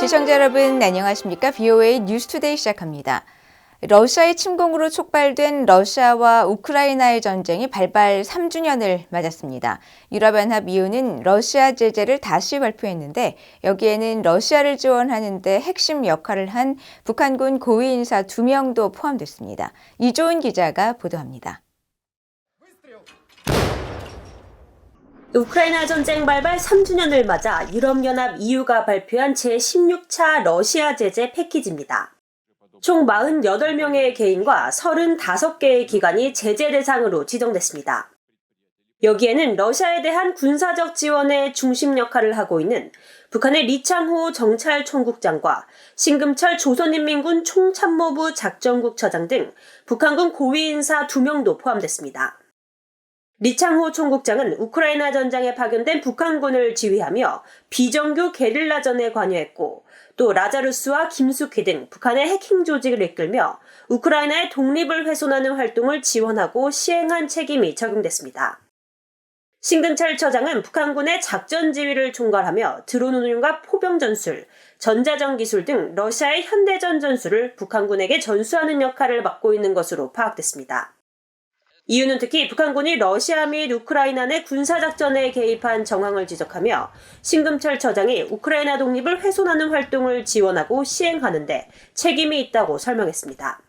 시청자 여러분 안녕하십니까? VOA 뉴스투데이 시작합니다. 러시아의 침공으로 촉발된 러시아와 우크라이나의 전쟁이 발발 3주년을 맞았습니다. 유럽연합 EU는 러시아 제재를 다시 발표했는데 여기에는 러시아를 지원하는 데 핵심 역할을 한 북한군 고위 인사 2명도 포함됐습니다. 이조은 기자가 보도합니다. 우크라이나 전쟁 발발 3주년을 맞아 유럽연합 EU가 발표한 제16차 러시아 제재 패키지입니다. 총 48명의 개인과 35개의 기관이 제재 대상으로 지정됐습니다. 여기에는 러시아에 대한 군사적 지원의 중심 역할을 하고 있는 북한의 리창호 정찰총국장과 신금철 조선인민군 총참모부 작전국 처장 등 북한군 고위 인사 2명도 포함됐습니다. 리창호 총국장은 우크라이나 전장에 파견된 북한군을 지휘하며 비정규 게릴라전에 관여했고 또 라자루스와 김숙희 등 북한의 해킹 조직을 이끌며 우크라이나의 독립을 훼손하는 활동을 지원하고 시행한 책임이 적용됐습니다. 신근철 처장은 북한군의 작전 지휘를 총괄하며 드론 운용과 포병 전술, 전자전 기술 등 러시아의 현대전 전술을 북한군에게 전수하는 역할을 맡고 있는 것으로 파악됐습니다. EU는 특히 북한군이 러시아 및 우크라이나 내 군사작전에 개입한 정황을 지적하며 신금철 처장이 우크라이나 독립을 훼손하는 활동을 지원하고 시행하는 데 책임이 있다고 설명했습니다.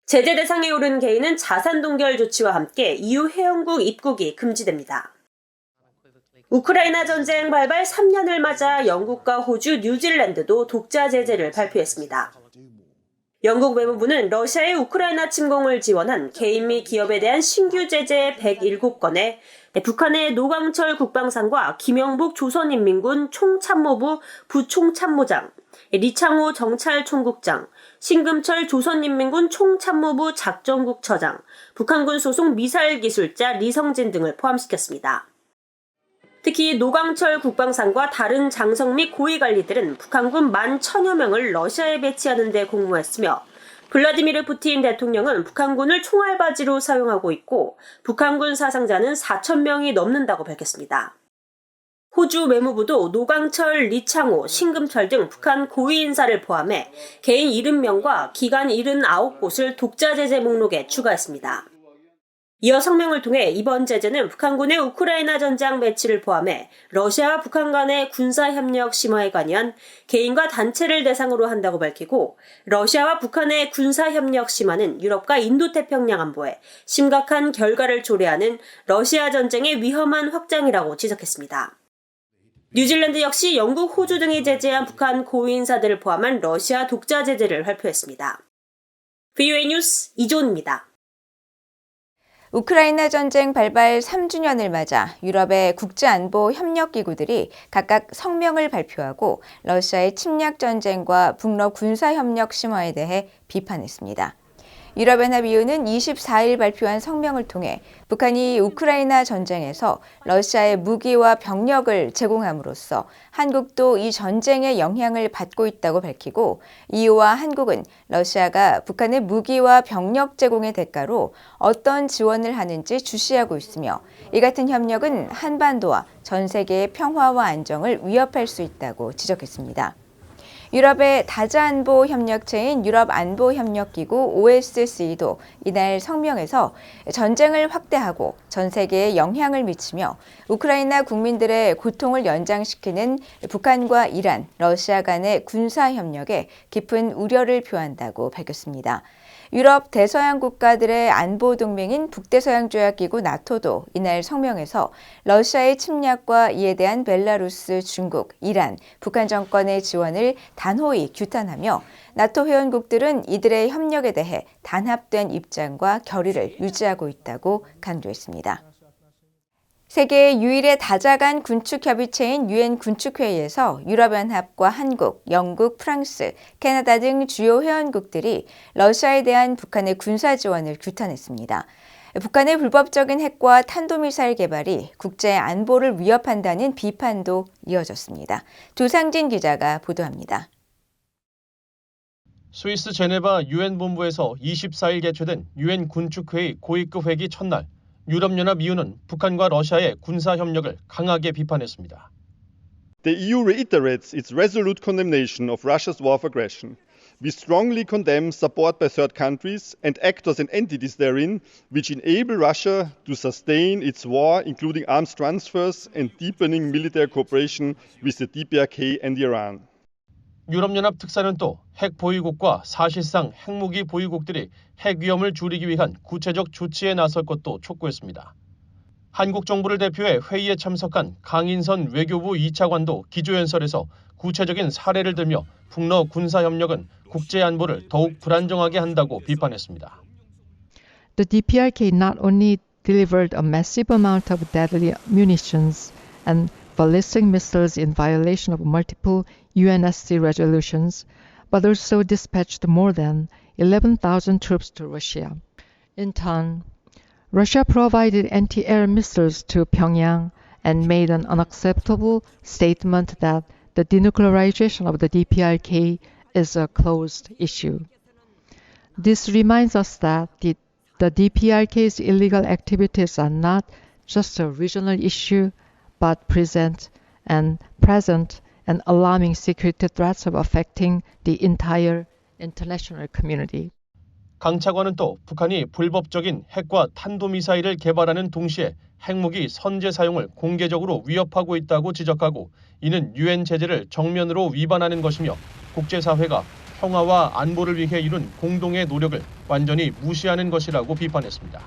제재 대상에 오른 개인은 자산 동결 조치와 함께 EU 회원국 입국이 금지됩니다. 우크라이나 전쟁 발발 3년을 맞아 영국과 호주, 뉴질랜드도 독자 제재를 발표했습니다. 영국 외무부는 러시아의 우크라이나 침공을 지원한 개인 및 기업에 대한 신규 제재 107건에 북한의 노광철 국방상과 김영북 조선인민군 총참모부 부총참모장, 리창호 정찰총국장, 신금철 조선인민군 총참모부 작전국 처장, 북한군 소속 미사일 기술자 리성진 등을 포함시켰습니다. 특히 노광철 국방상과 다른 장성 및 고위 관리들은 북한군 10,000여 명을 러시아에 배치하는 데 공모했으며 블라디미르 푸틴 대통령은 북한군을 총알바지로 사용하고 있고 북한군 사상자는 4,000명이 넘는다고 밝혔습니다. 호주 외무부도 노광철, 리창호, 신금철 등 북한 고위 인사를 포함해 개인 70명과 기관 79곳을 독자 제재 목록에 추가했습니다. 이어 성명을 통해 이번 제재는 북한군의 우크라이나 전장 배치를 포함해 러시아와 북한 간의 군사협력 심화에 관여한 개인과 단체를 대상으로 한다고 밝히고 러시아와 북한의 군사협력 심화는 유럽과 인도태평양 안보에 심각한 결과를 초래하는 러시아 전쟁의 위험한 확장이라고 지적했습니다. 뉴질랜드 역시 영국, 호주 등이 제재한 북한 고위 인사들을 포함한 러시아 독자 제재를 발표했습니다. VOA 뉴스 이조은입니다. 우크라이나 전쟁 발발 3주년을 맞아 유럽의 국제안보 협력기구들이 각각 성명을 발표하고 러시아의 침략 전쟁과 북러 군사협력 심화에 대해 비판했습니다. 유럽연합 EU는 24일 발표한 성명을 통해 북한이 우크라이나 전쟁에서 러시아의 무기와 병력을 제공함으로써 한국도 이 전쟁의 영향을 받고 있다고 밝히고 EU와 한국은 러시아가 북한의 무기와 병력 제공의 대가로 어떤 지원을 하는지 주시하고 있으며 이 같은 협력은 한반도와 전 세계의 평화와 안정을 위협할 수 있다고 지적했습니다. 유럽의 다자안보 협력체인 유럽안보협력기구 OSCE도 이날 성명에서 전쟁을 확대하고 전 세계에 영향을 미치며 우크라이나 국민들의 고통을 연장시키는 북한과 이란, 러시아 간의 군사협력에 깊은 우려를 표한다고 밝혔습니다. 유럽 대서양 국가들의 안보 동맹인 북대서양조약기구 나토도 이날 성명에서 러시아의 침략과 이에 대한 벨라루스, 중국, 이란, 북한 정권의 지원을 단호히 규탄하며 나토 회원국들은 이들의 협력에 대해 단합된 입장과 결의를 유지하고 있다고 강조했습니다. 세계 유일의 다자간 군축협의체인 UN 군축회의에서 유럽연합과 한국, 영국, 프랑스, 캐나다 등 주요 회원국들이 러시아에 대한 북한의 군사 지원을 규탄했습니다. 북한의 불법적인 핵과 탄도미사일 개발이 국제 안보를 위협한다는 비판도 이어졌습니다. 조상진 기자가 보도합니다. 스위스 제네바 UN 본부에서 24일 개최된 UN 군축회의 고위급 회기 첫날 유럽연합 EU는 북한과 러시아의 군사협력을 강하게 비판했습니다. The EU reiterates its resolute condemnation of Russia's war of aggression. We strongly condemn support by third countries and actors and entities therein which enable Russia to sustain its war, including arms transfers and deepening military cooperation with the DPRK and Iran. 유럽연합 특사는 또 핵 보유국과 사실상 핵무기 보유국들이 핵 위험을 줄이기 위한 구체적 조치에 나설 것도 촉구했습니다. 한국 정부를 대표해 회의에 참석한 강인선 외교부 2차관도 기조연설에서 구체적인 사례를 들며 북러 군사협력은 국제 안보를 더욱 불안정하게 한다고 비판했습니다. The DPRK not only delivered a massive amount of deadly munitions and ballistic missiles in violation of multiple UNSC resolutions, but also dispatched more than 11,000 troops to Russia. In turn, Russia provided anti-air missiles to Pyongyang and made an unacceptable statement that the denuclearization of the DPRK is a closed issue. This reminds us that the DPRK's illegal activities are not just a regional issue, but present and alarming security threats of affecting the entire international community. 강 차관은 또 북한이 불법적인 핵과 탄도미사일을 개발하는 동시에 핵무기 선제 사용을 공개적으로 위협하고 있다고 지적하고 이는 유엔 제재를 정면으로 위반하는 것이며 국제사회가 평화와 안보를 위해 이룬 공동의 노력을 완전히 무시하는 것이라고 비판했습니다.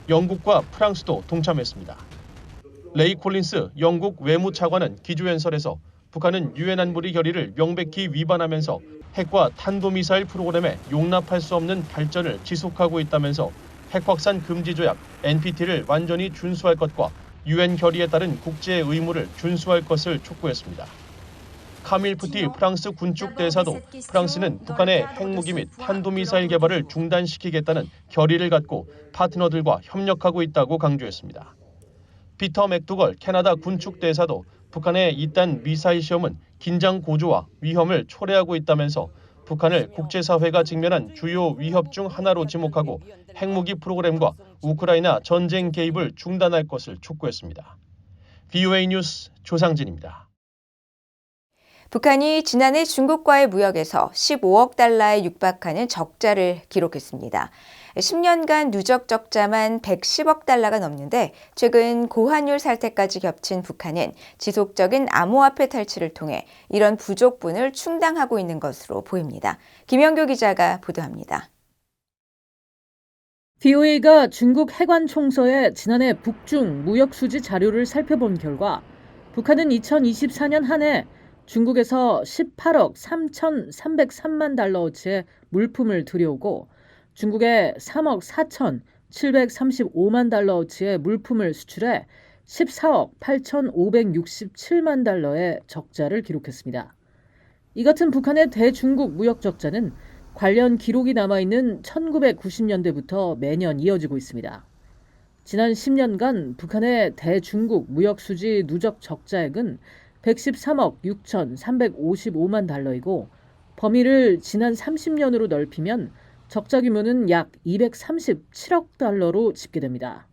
영국과 프랑스도 동참했습니다. 레이 콜린스 영국 외무차관은 기조연설에서 북한은 유엔 안보리 결의를 명백히 위반하면서 핵과 탄도미사일 프로그램에 용납할 수 없는 발전을 지속하고 있다면서 핵확산 금지 조약 NPT를 완전히 준수할 것과 유엔 결의에 따른 국제 의무를 준수할 것을 촉구했습니다. 카밀 푸티 프랑스 군축 대사도 프랑스는 북한의 핵무기 및 탄도미사일 개발을 중단시키겠다는 결의를 갖고 파트너들과 협력하고 있다고 강조했습니다. 피터 맥두걸 캐나다 군축 대사도 북한의 이딴 미사일 시험은 긴장 고조와 위험을 초래하고 있다면서 북한을 국제사회가 직면한 주요 위협 중 하나로 지목하고 핵무기 프로그램과 우크라이나 전쟁 개입을 중단할 것을 촉구했습니다. VOA 뉴스 조상진입니다. 북한이 지난해 중국과의 무역에서 15억 달러에 육박하는 적자를 기록했습니다. 10년간 누적 적자만 110억 달러가 넘는데 최근 고환율 사태까지 겹친 북한은 지속적인 암호화폐 탈취를 통해 이런 부족분을 충당하고 있는 것으로 보입니다. 김영교 기자가 보도합니다. VOA가 중국 해관총서의 지난해 북중 무역 수지 자료를 살펴본 결과 북한은 2024년 한 해 중국에서 18억 3,303만 달러어치의 물품을 들여오고 중국에 3억 4,735만 달러어치의 물품을 수출해 14억 8,567만 달러의 적자를 기록했습니다. 이 같은 북한의 대중국 무역 적자는 관련 기록이 남아있는 1990년대부터 매년 이어지고 있습니다. 지난 10년간 북한의 대중국 무역 수지 누적 적자액은 113억 6,355만 달러이고 범위를 지난 30년으로 넓히면 적자 규모는 약 237억 달러로 집계됩니다.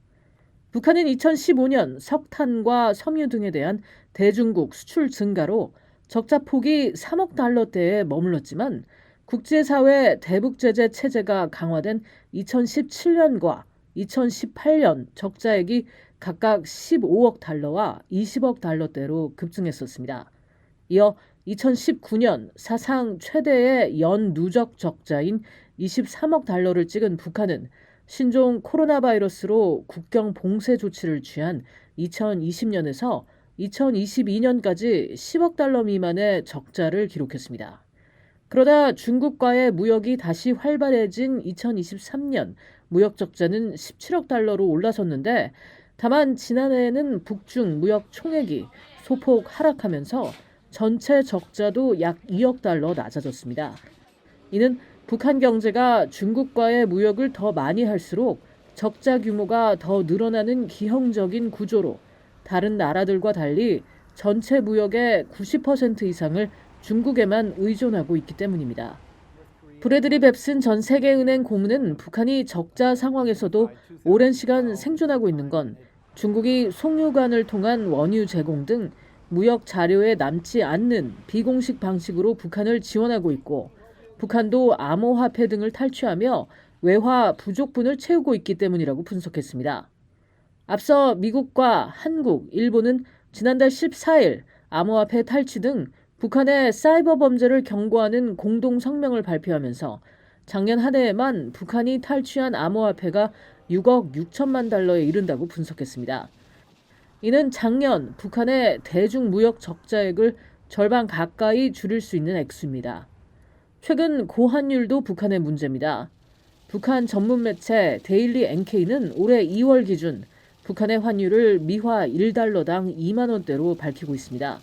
북한은 2015년 석탄과 섬유 등에 대한 대중국 수출 증가로 적자 폭이 3억 달러대에 머물렀지만 국제사회 대북제재 체제가 강화된 2017년과 2018년 적자액이 각각 15억 달러와 20억 달러대로 급증했었습니다. 이어 2019년 사상 최대의 연 누적 적자인 23억 달러를 찍은 북한은 신종 코로나 바이러스로 국경 봉쇄 조치를 취한 2020년에서 2022년까지 10억 달러 미만의 적자를 기록했습니다. 그러다 중국과의 무역이 다시 활발해진 2023년 무역 적자는 17억 달러로 올라섰는데 다만 지난해에는 북중 무역 총액이 소폭 하락하면서 전체 적자도 약 2억 달러 낮아졌습니다. 이는 북한 경제가 중국과의 무역을 더 많이 할수록 적자 규모가 더 늘어나는 기형적인 구조로 다른 나라들과 달리 전체 무역의 90% 이상을 중국에만 의존하고 있기 때문입니다. 브래드리 뱁슨 전 세계은행 고문은 북한이 적자 상황에서도 오랜 시간 생존하고 있는 건 중국이 송유관을 통한 원유 제공 등 무역 자료에 남지 않는 비공식 방식으로 북한을 지원하고 있고 북한도 암호화폐 등을 탈취하며 외화 부족분을 채우고 있기 때문이라고 분석했습니다. 앞서 미국과 한국, 일본은 지난달 14일 암호화폐 탈취 등 북한의 사이버 범죄를 경고하는 공동 성명을 발표하면서 작년 한 해에만 북한이 탈취한 암호화폐가 6억 6천만 달러에 이른다고 분석했습니다. 이는 작년 북한의 대중무역 적자액을 절반 가까이 줄일 수 있는 액수입니다. 최근 고환율도 북한의 문제입니다. 북한 전문 매체 데일리 NK는 올해 2월 기준 북한의 환율을 미화 1달러당 2만 원대로 밝히고 있습니다.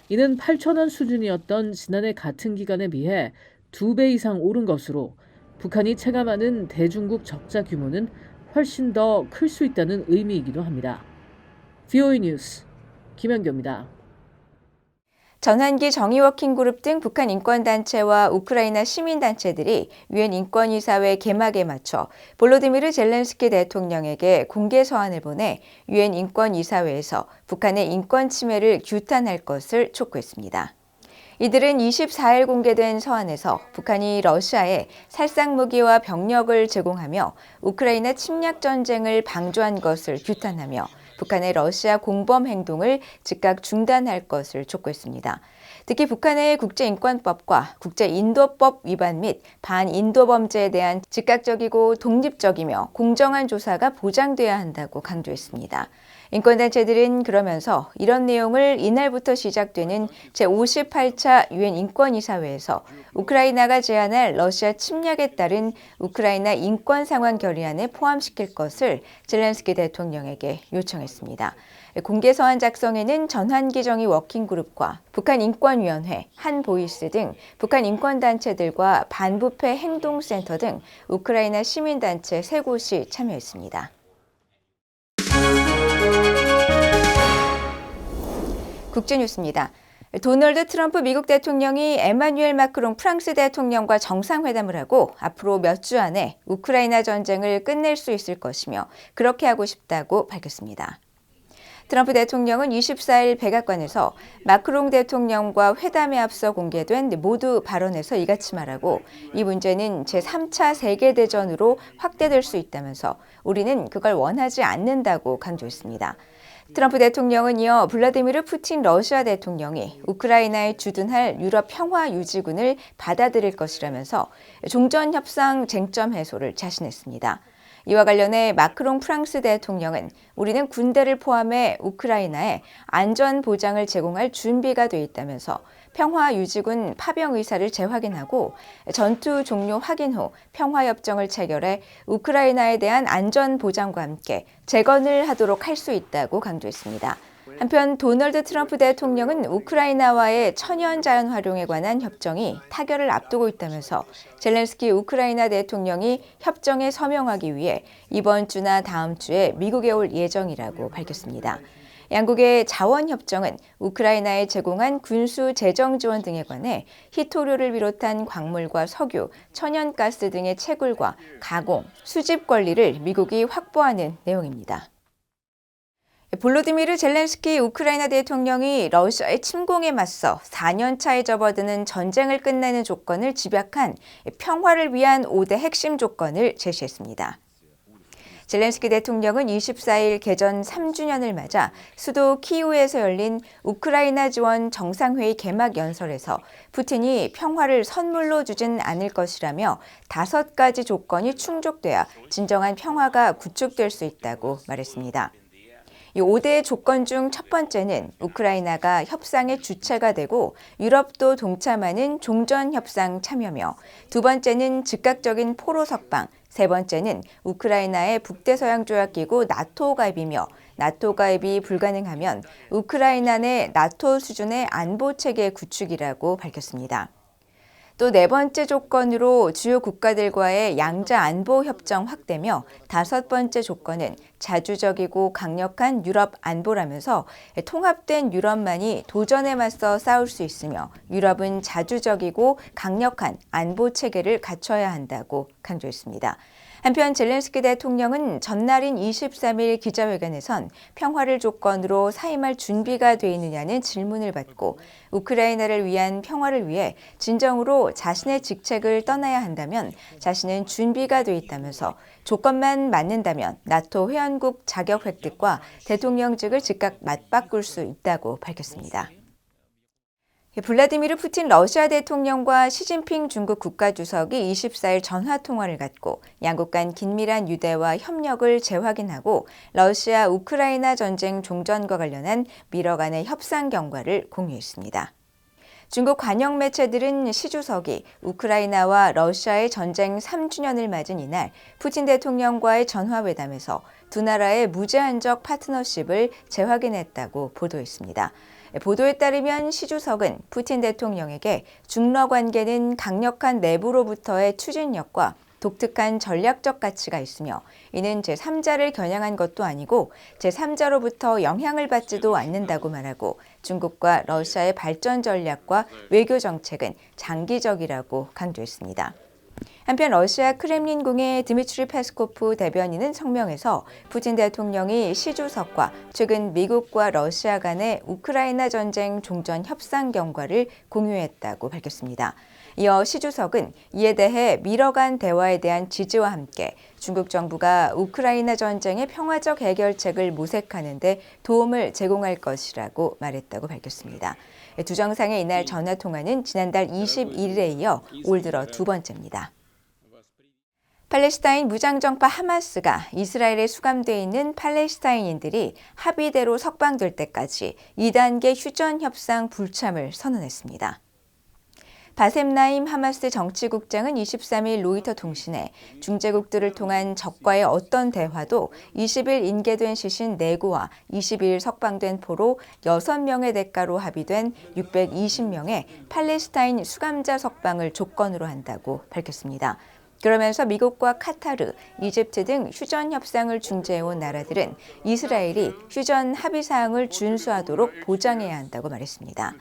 이는 8,000원 수준이었던 지난해 같은 기간에 비해 2배 이상 오른 것으로 북한이 체감하는 대중국 적자 규모는 훨씬 더 클 수 있다는 의미이기도 합니다. VOA 뉴스 김현교입니다. 전환기 정의워킹그룹 등 북한 인권단체와 우크라이나 시민단체들이 유엔 인권이사회 개막에 맞춰 볼로디미르 젤렌스키 대통령에게 공개 서한을 보내 유엔 인권이사회에서 북한의 인권 침해를 규탄할 것을 촉구했습니다. 이들은 24일 공개된 서한에서 북한이 러시아에 살상무기와 병력을 제공하며 우크라이나 침략 전쟁을 방조한 것을 규탄하며 북한의 러시아 공범 행동을 즉각 중단할 것을 촉구했습니다. 특히 북한의 국제인권법과 국제인도법 위반 및 반인도 범죄에 대한 즉각적이고 독립적이며 공정한 조사가 보장돼야 한다고 강조했습니다. 인권단체들은 그러면서 이런 내용을 이날부터 시작되는 제58차 유엔 인권이사회에서 우크라이나가 제안할 러시아 침략에 따른 우크라이나 인권 상황 결의안에 포함시킬 것을 젤렌스키 대통령에게 요청했습니다. 공개 서한 작성에는 전환기 정의 워킹그룹과 북한인권위원회, 한보이스 등 북한 인권단체들과 반부패 행동센터 등 우크라이나 시민단체 3곳이 참여했습니다. 국제뉴스입니다. 도널드 트럼프 미국 대통령이 에마뉴엘 마크롱 프랑스 대통령과 정상회담을 하고 앞으로 몇 주 안에 우크라이나 전쟁을 끝낼 수 있을 것이며 그렇게 하고 싶다고 밝혔습니다. 트럼프 대통령은 24일 백악관에서 마크롱 대통령과 회담에 앞서 공개된 모두 발언에서 이같이 말하고 이 문제는 제3차 세계대전으로 확대될 수 있다면서 우리는 그걸 원하지 않는다고 강조했습니다. 트럼프 대통령은 이어 블라디미르 푸틴 러시아 대통령이 우크라이나에 주둔할 유럽 평화유지군을 받아들일 것이라면서 종전협상 쟁점 해소를 자신했습니다. 이와 관련해 마크롱 프랑스 대통령은 우리는 군대를 포함해 우크라이나에 안전 보장을 제공할 준비가 돼 있다면서 평화유지군 파병 의사를 재확인하고 전투 종료 확인 후 평화협정을 체결해 우크라이나에 대한 안전 보장과 함께 재건을 하도록 할 수 있다고 강조했습니다. 한편 도널드 트럼프 대통령은 우크라이나와의 천연자연 활용에 관한 협정이 타결을 앞두고 있다면서 젤렌스키 우크라이나 대통령이 협정에 서명하기 위해 이번 주나 다음 주에 미국에 올 예정이라고 밝혔습니다. 양국의 자원협정은 우크라이나에 제공한 군수 재정 지원 등에 관해 희토류를 비롯한 광물과 석유, 천연가스 등의 채굴과 가공, 수집 권리를 미국이 확보하는 내용입니다. 볼로디미르 젤렌스키 우크라이나 대통령이 러시아의 침공에 맞서 4년 차에 접어드는 전쟁을 끝내는 조건을 집약한 평화를 위한 5대 핵심 조건을 제시했습니다. 젤렌스키 대통령은 24일 개전 3주년을 맞아 수도 키이우에서 열린 우크라이나 지원 정상회의 개막 연설에서 푸틴이 평화를 선물로 주진 않을 것이라며 5가지 조건이 충족돼야 진정한 평화가 구축될 수 있다고 말했습니다. 이 5대 조건 중 첫 번째는 우크라이나가 협상의 주체가 되고 유럽도 동참하는 종전협상 참여며 두 번째는 즉각적인 포로 석방, 세 번째는 우크라이나의 북대서양조약기구 나토 가입이며 나토 가입이 불가능하면 우크라이나 내 나토 수준의 안보체계 구축이라고 밝혔습니다. 또 네 번째 조건으로 주요 국가들과의 양자 안보 협정 확대며 5번째 조건은 자주적이고 강력한 유럽 안보라면서 통합된 유럽만이 도전에 맞서 싸울 수 있으며 유럽은 자주적이고 강력한 안보 체계를 갖춰야 한다고 강조했습니다. 한편 젤렌스키 대통령은 전날인 23일 기자회견에선 평화를 조건으로 사임할 준비가 돼 있느냐는 질문을 받고 우크라이나를 위한 평화를 위해 진정으로 자신의 직책을 떠나야 한다면 자신은 준비가 돼 있다면서 조건만 맞는다면 나토 회원국 자격 획득과 대통령직을 즉각 맞바꿀 수 있다고 밝혔습니다. 블라디미르 푸틴 러시아 대통령과 시진핑 중국 국가주석이 24일 전화통화를 갖고 양국 간 긴밀한 유대와 협력을 재확인하고 러시아 우크라이나 전쟁 종전과 관련한 미러 간의 협상 경과를 공유했습니다. 중국 관영 매체들은 시 주석이 우크라이나와 러시아의 전쟁 3주년을 맞은 이날 푸틴 대통령과의 전화회담에서 두 나라의 무제한적 파트너십을 재확인했다고 보도했습니다. 보도에 따르면 시 주석은 푸틴 대통령에게 중러 관계는 강력한 내부로부터의 추진력과 독특한 전략적 가치가 있으며 이는 제3자를 겨냥한 것도 아니고 제3자로부터 영향을 받지도 않는다고 말하고 중국과 러시아의 발전 전략과 외교 정책은 장기적이라고 강조했습니다. 한편 러시아 크렘린궁의 드미트리 페스코프 대변인은 성명에서 푸틴 대통령이 시 주석과 최근 미국과 러시아 간의 우크라이나 전쟁 종전 협상 경과를 공유했다고 밝혔습니다. 이어 시 주석은 이에 대해 미러 간 대화에 대한 지지와 함께 중국 정부가 우크라이나 전쟁의 평화적 해결책을 모색하는 데 도움을 제공할 것이라고 말했다고 밝혔습니다. 두 정상의 이날 전화통화는 지난달 21일에 이어 올 들어 두 번째입니다. 팔레스타인 무장정파 하마스가 이스라엘에 수감되어 있는 팔레스타인인들이 합의대로 석방될 때까지 2단계 휴전 협상 불참을 선언했습니다. 바셈 나임 하마스 정치국장은 23일 로이터 통신에 중재국들을 통한 적과의 어떤 대화도 20일 인계된 시신 4구와 22일 석방된 포로 6명의 대가로 합의된 620명의 팔레스타인 수감자 석방을 조건으로 한다고 밝혔습니다. 그러면서 미국과 카타르, 이집트 등 휴전 협상을 중재해온 나라들은 이스라엘이 휴전 합의 사항을 준수하도록 보장해야 한다고 말했습니다.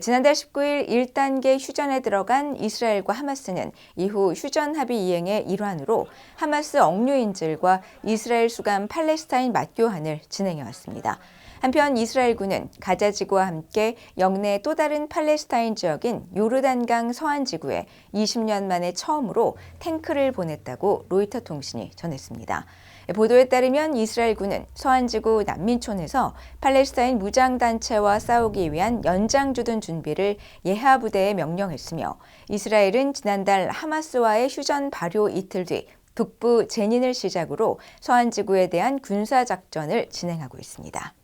지난달 19일 1단계 휴전에 들어간 이스라엘과 하마스는 이후 휴전 합의 이행의 일환으로 하마스 억류인질과 이스라엘 수감 팔레스타인 맞교환을 진행해왔습니다. 한편 이스라엘군은 가자지구와 함께 영내 또 다른 팔레스타인 지역인 요르단강 서안 지구에 20년 만에 처음으로 탱크를 보냈다고 로이터 통신이 전했습니다. 보도에 따르면 이스라엘군은 서안 지구 난민촌에서 팔레스타인 무장단체와 싸우기 위한 연장 주둔 준비를 예하 부대에 명령했으며 이스라엘은 지난달 하마스와의 휴전 발효 이틀 뒤 북부 제닌을 시작으로 서안 지구에 대한 군사작전을 진행하고 있습니다.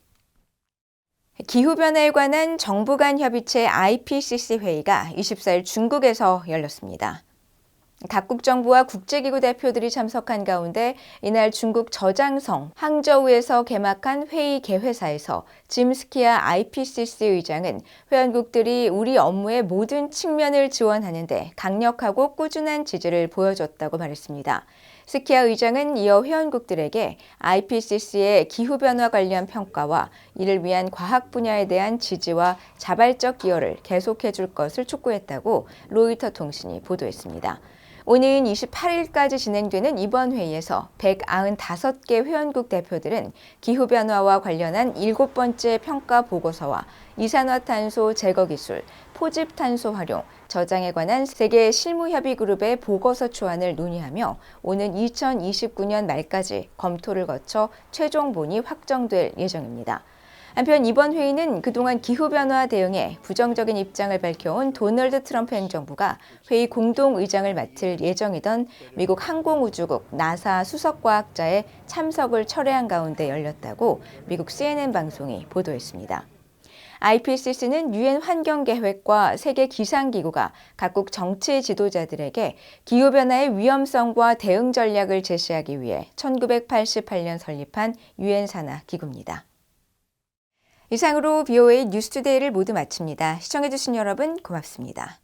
기후변화에 관한 정부 간 협의체 IPCC 회의가 24일 중국에서 열렸습니다. 각국 정부와 국제기구 대표들이 참석한 가운데 이날 중국 저장성 항저우에서 개막한 회의 개회사에서 짐 스키아 IPCC 의장은 회원국들이 우리 업무의 모든 측면을 지원하는데 강력하고 꾸준한 지지를 보여줬다고 말했습니다. 스키아 의장은 이어 회원국들에게 IPCC의 기후변화 관련 평가와 이를 위한 과학 분야에 대한 지지와 자발적 기여를 계속해 줄 것을 촉구했다고 로이터 통신이 보도했습니다. 오는 28일까지 진행되는 이번 회의에서 195개 회원국 대표들은 기후변화와 관련한 7번째 평가 보고서와 이산화탄소 제거 기술, 포집탄소 활용, 저장에 관한 세계 실무협의그룹의 보고서 초안을 논의하며 오는 2029년 말까지 검토를 거쳐 최종본이 확정될 예정입니다. 한편 이번 회의는 그동안 기후변화 대응에 부정적인 입장을 밝혀온 도널드 트럼프 행정부가 회의 공동의장을 맡을 예정이던 미국 항공우주국 나사 수석과학자의 참석을 철회한 가운데 열렸다고 미국 CNN 방송이 보도했습니다. IPCC는 유엔 환경계획과 세계기상기구가 각국 정치 지도자들에게 기후변화의 위험성과 대응 전략을 제시하기 위해 1988년 설립한 유엔 산하 기구입니다. 이상으로 BOA 뉴스투데이를 모두 마칩니다. 시청해주신 여러분 고맙습니다.